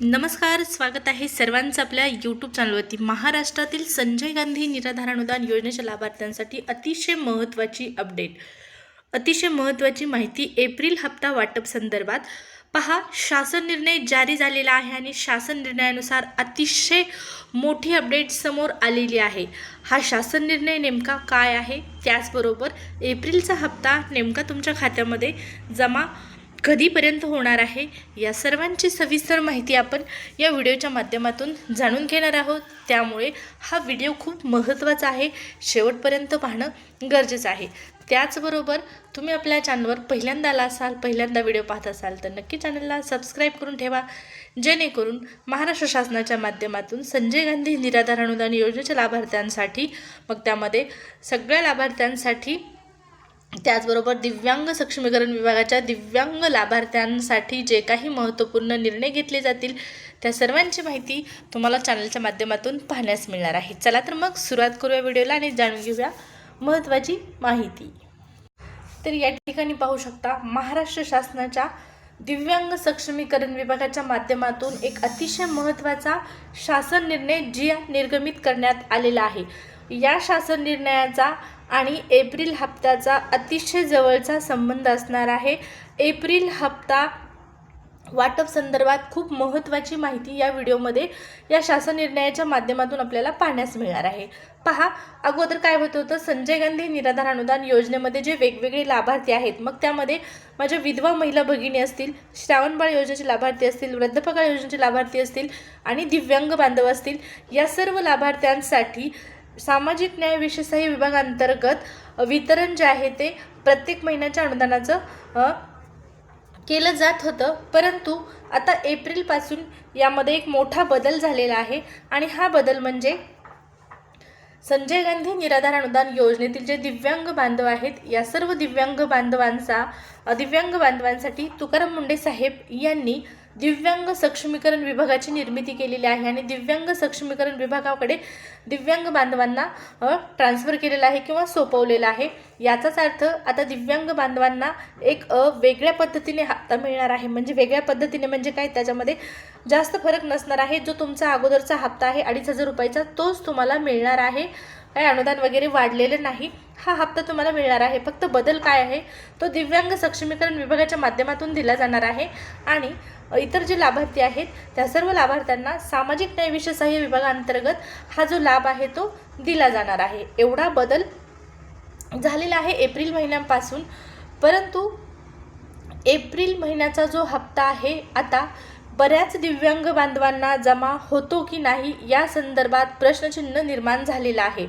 नमस्कार, स्वागत आहे सर्वांचं आपल्या यूट्यूब चॅनलवरती। महाराष्ट्रातील संजय गांधी निराधार अनुदान योजनेच्या लाभार्थ्यांसाठी अतिशय महत्त्वाची माहिती एप्रिल हप्ता वाटप संदर्भात पहा। शासन निर्णय जारी झालेला आहे आणि शासन निर्णयानुसार अतिशय मोठी अपडेट समोर आलेली आहे। हा शासन निर्णय नेमका काय आहे, त्याचबरोबर एप्रिलचा हप्ता नेमका तुमच्या खात्यामध्ये जमा कधीपर्यंत होणार आहे, या सर्वांची सविस्तर माहिती आपण या व्हिडिओच्या माध्यमातून जाणून घेणार आहोत। त्यामुळे हा व्हिडिओ खूप महत्त्वाचा आहे, शेवटपर्यंत पाहणं गरजेचं आहे। त्याचबरोबर तुम्ही आपल्या चॅनलवर पहिल्यांदा आला असाल, पहिल्यांदा व्हिडिओ पाहत असाल तर नक्की चॅनलला सबस्क्राईब करून ठेवा, जेणेकरून महाराष्ट्र शासनाच्या माध्यमातून संजय गांधी निराधार अनुदान योजनेच्या लाभार्थ्यांसाठी, मग त्यामध्ये सगळ्या लाभार्थ्यांसाठी, त्याचबरोबर दिव्यांग सक्षमीकरण विभागाच्या दिव्यांग लाभार्थ्यांसाठी जे काही महत्त्वपूर्ण निर्णय घेतले जातील त्या सर्वांची माहिती तुम्हाला चॅनलच्या माध्यमातून पाहण्यास मिळणार आहे। चला तर मग सुरुवात करूया व्हिडिओला आणि जाणून घेऊया महत्त्वाची माहिती। तर या ठिकाणी पाहू शकता, महाराष्ट्र शासनाच्या दिव्यांग सक्षमीकरण विभागाच्या माध्यमातून एक अतिशय महत्त्वाचा शासन निर्णय निर्गमित करण्यात आलेला आहे। या शासन निर्णयाचा आणि एप्रिल हप्त्याचा अतिशय जवळचा संबंध असणार आहे। एप्रिल हप्ता वाटप संदर्भात खूप महत्त्वाची माहिती या व्हिडिओमध्ये या शासन निर्णयाच्या माध्यमातून आपल्याला पाहण्यास मिळणार आहे। पहा, अगोदर काय होत होतं, संजय गांधी निराधार अनुदान योजनेमध्ये जे वेगवेगळे लाभार्थी आहेत, मग त्यामध्ये माझ्या विधवा महिला भगिनी असतील, श्रावणबाळ योजनेचे लाभार्थी असतील, वृद्धपकाळ योजनेचे लाभार्थी असतील आणि दिव्यांग बांधव असतील, या सर्व लाभार्थ्यांसाठी सामाजिक न्याय विशेषाही विभागांतर्गत वितरण जे आहे ते प्रत्येक महिन्याच्या अनुदानाचं केलं जात होतं। परंतु आता एप्रिलपासून यामध्ये एक मोठा बदल झालेला आहे आणि हा बदल म्हणजे संजय गांधी निराधार अनुदान योजनेतील जे दिव्यांग बांधव आहेत, या सर्व दिव्यांग बांधवांसाठी तुकाराम मुंडे साहेब यांनी दिव्यांग सक्षमीकरण विभागाची निर्मिती केलेली आहे आणि दिव्यांग सक्षमीकरण विभागाकडे दिव्यांग बांधवांना ट्रान्सफर केलेला आहे किंवा सोपवलेला आहे। याचाच अर्थ आता दिव्यांग बांधवांना एक वेगळ्या पद्धतीने हप्ता मिळणार आहे। म्हणजे वेगळ्या पद्धतीने म्हणजे काय, त्याच्यामध्ये जास्त फरक नसणार आहे। जो तुमचा अगोदरचा हप्ता आहे 2,500 रुपयाचा, तोच तुम्हाला मिळणार आहे। काही अनुदान वगैरे वाढलेलं नाही, हा हप्ता तुम्हाला मिळणार आहे। फक्त बदल काय आहे, तो दिव्यांग सक्षमीकरण विभागाच्या माध्यमातून दिला जाणार आहे आणि इतर जे लाभार्थी आहेत त्या सर्व लाभार्थ्यांना सामाजिक न्याय विशेषाही विभागांतर्गत हा जो लाभ आहे तो दिला जाणार आहे। एवढा बदल झालेला आहे एप्रिल महिन्यापासून। परंतु एप्रिल महिन्याचा जो हप्ता आहे, आता बऱ्याच दिव्यांग बांधवांना जमा होतो की नाही या संदर्भात प्रश्नचिन्ह निर्माण झालेला आहे।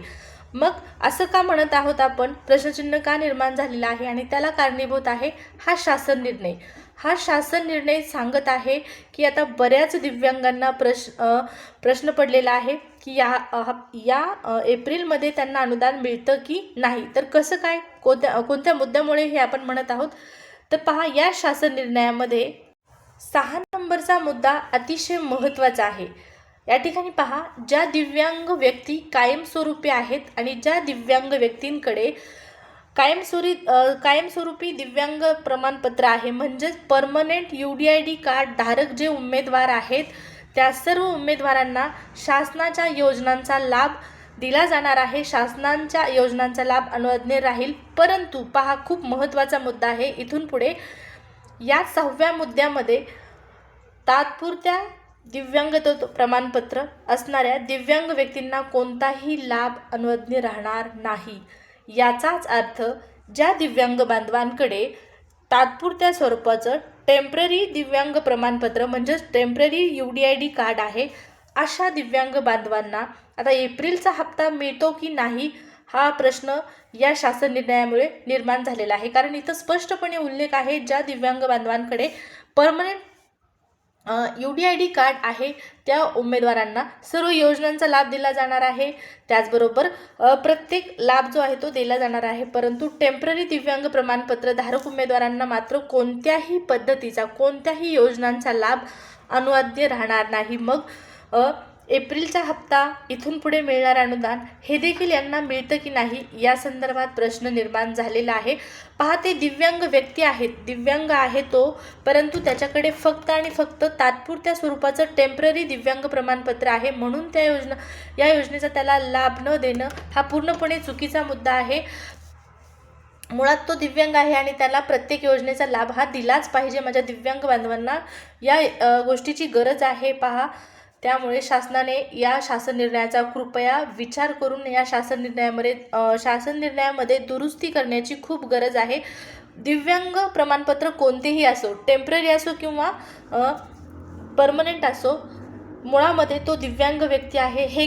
मग असं का म्हणत आहोत आपण, प्रश्नचिन्ह का निर्माण झालेला आहे आणि त्याला कारणीभूत आहे हा शासन निर्णय। हा शासन निर्णय सांगत आहे की आता बऱ्याच दिव्यांगांना प्रश्न पडलेला आहे की या एप्रिलमध्ये त्यांना अनुदान मिळतं की नाही, तर कसं काय, कोणत्या मुद्द्यामुळे हे आपण म्हणत आहोत। तर पहा, या शासन निर्णयामध्ये 6 नंबरचा मुद्दा अतिशय महत्त्वाचा आहे। या ठिकाणी पहा, ज्या दिव्यांग व्यक्ती कायमस्वरूपी आहेत आणि ज्या दिव्यांग व्यक्तींकडे कायमस्वरूपी दिव्यांग प्रमाणपत्र आहे, म्हणजेच परमनंट UDID कार्ड धारक जे उमेदवार आहेत, त्या सर्व उमेदवारांना शासनाच्या योजनांचा लाभ दिला जाणार आहे। शासनाच्या योजनांचा लाभ अनुज्ञेय राहील। परंतु पहा, खूप महत्त्वाचा मुद्दा आहे इथून पुढे, या 6व्या मुद्द्यामध्ये तात्पुरत्या दिव्यांगत्व प्रमाणपत्र असणाऱ्या दिव्यांग व्यक्तींना कोणताही लाभ अनुज्ञेय राहणार नाही। याचाच अर्थ ज्या दिव्यांग बांधवांकडे तात्पुरत्या स्वरूपाचं टेम्पररी दिव्यांग प्रमाणपत्र म्हणजेच टेम्पररी UDID कार्ड आहे, अशा दिव्यांग बांधवांना आता एप्रिलचा हप्ता मिळतो की नाही हा प्रश्न या शासन निर्णयामुळे निर्माण झालेला आहे। कारण इथं स्पष्टपणे उल्लेख आहे, ज्या दिव्यांग बांधवांकडे परमनंट UDID कार्ड आहे त्या उमेदवारांना सर्व योजनांचा लाभ दिला जाणार आहे। त्याचबरोबर प्रत्येक लाभ जो आहे तो दिला जाणार आहे। परंतु टेम्पररी दिव्यांग प्रमाणपत्र धारक उमेदवारांना मात्र कोणत्याही पद्धतीचा, कोणत्याही योजनांचा लाभ अनुज्ञेय राहणार नाही। मग एप्रिलचा हप्ता इथून पुढे मिळणार अनुदान हे देखील यांना मिळतं की नाही या संदर्भात प्रश्न निर्माण झालेला आहे. पहा, ते दिव्यांग व्यक्ती आहेत, दिव्यांग आहे तो, परंतु त्याच्याकडे फक्त आणि फक्त तात्पुरत्या स्वरूपाचं टेम्पररी दिव्यांग प्रमाणपत्र आहे, म्हणून या योजनेचा त्याला लाभ न देणं हा पूर्णपणे चुकीचा मुद्दा आहे. मुळात तो दिव्यांग आहे आणि त्याला प्रत्येक योजनेचा लाभ हा दिलाच पाहिजे. माझ्या दिव्यांग बांधवांना या गोष्टीची गरज आहे. पहा, त्यामुळे शासनाने या शासन निर्णयाचा कृपया विचार करून या शासन निर्णयामध्ये दुरुस्ती करण्याची खूप गरज आहे. दिव्यांग प्रमाणपत्र कोणतेही असो, टेम्पररी असो किंवा परमनंट असो, मुळामध्ये तो दिव्यांग व्यक्ती आहे हे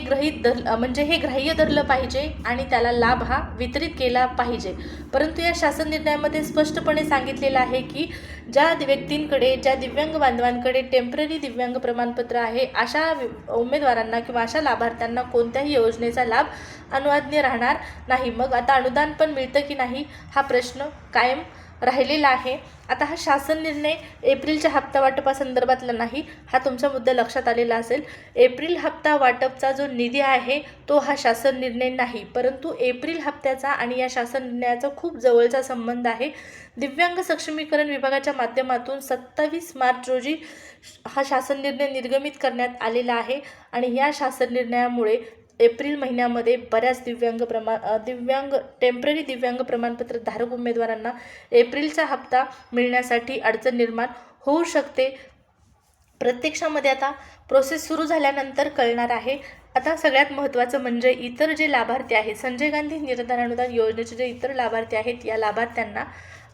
हे ग्राह्य धरलं पाहिजे आणि त्याला लाभ हा वितरित केला पाहिजे. परंतु या शासन निर्णयामध्ये स्पष्टपणे सांगितलेलं आहे की ज्या व्यक्तींकडे, ज्या दिव्यांग बांधवांकडे टेम्पररी दिव्यांग प्रमाणपत्र आहे, अशा उमेदवारांना किंवा अशा लाभार्थ्यांना कोणत्याही योजनेचा लाभ अनुज्ञेय राहणार नाही. मग आता अनुदान पण मिळतं की नाही हा प्रश्न कायम राहिलेला आहे. आता हा शासन निर्णय एप्रिलच्या हप्ता वाटपासंदर्भातला नाही, हा तुमचा मुद्दा लक्षात आलेला असेल. एप्रिल हप्ता वाटपचा जो निधी आहे तो हा शासन निर्णय नाही, परंतु एप्रिल हप्त्याचा आणि या शासन निर्णयाचा खूप जवळचा संबंध आहे. दिव्यांग सक्षमीकरण विभागाच्या माध्यमातून 27 मार्च रोजी हा शासन निर्णय निर्गमित करण्यात आलेला आहे आणि या शासन निर्णयामुळे एप्रिल महिन्यामध्ये बऱ्याच टेम्पररी दिव्यांग प्रमाणपत्र धारक उमेदवारांना एप्रिलचा हप्ता मिळण्यासाठी अडचण निर्माण होऊ शकते. प्रत्यक्षामध्ये आता प्रोसेस सुरू झाल्यानंतर कळणार आहे. आता सगळ्यात महत्त्वाचं म्हणजे इतर जे लाभार्थी आहेत, संजय गांधी निराधार अनुदान योजनेचे जे इतर लाभार्थी आहेत, या लाभार्थ्यांना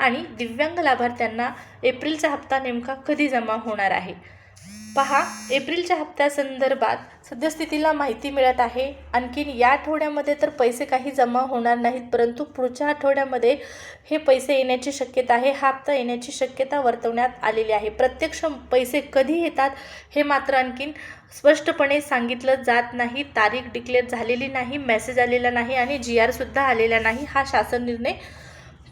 आणि दिव्यांग लाभार्थ्यांना एप्रिलचा हप्ता नेमका कधी जमा होणार आहे. पहा, एप्रिलच्या हप्त्यासंदर्भात सद्यस्थितीला माहिती मिळत आहे. आणखीन या आठवड्यामध्ये तर पैसे काही जमा होणार नाहीत, परंतु पुढच्या आठवड्यामध्ये हे पैसे येण्याची शक्यता आहे, हा हप्ता येण्याची शक्यता वर्तवण्यात आलेली आहे. प्रत्यक्ष पैसे कधी येतात हे मात्र आणखीन स्पष्टपणे सांगितलं जात नाही. तारीख डिक्लेअर झालेली नाही, मेसेज आलेला नाही आणि GR सुद्धा आलेला नाही. हा शासन निर्णय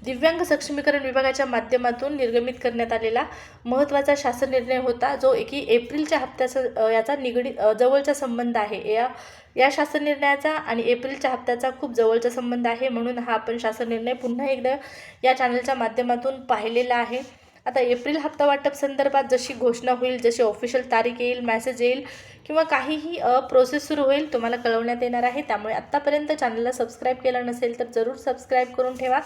दिव्यांग सक्षमीकरण विभागाच्या माध्यमातून निर्गमित करण्यात आलेला महत्त्वाचा शासन निर्णय होता, जो की एप्रिलच्या हप्त्याचा याचा जवळचा संबंध आहे. या शासन निर्णयाचा आणि एप्रिलच्या हप्त्याचा खूप जवळचा संबंध आहे, म्हणून हा आपण शासन निर्णय पुन्हा एकदा या चॅनलच्या माध्यमातून पाहिलेला आहे. आता एप्रिल हप्ता वाटप संदर्भात जशी घोषणा होईल, जशी ऑफिशियल तारीख येईल, मेसेज येईल किंवा काहीही प्रोसेस सुरू होईल, तुम्हाला कळवण्यात येणार आहे. त्यामुळे आत्तापर्यंत चॅनलला सबस्क्राईब केलं नसेल तर जरूर सबस्क्राईब करून ठेवा.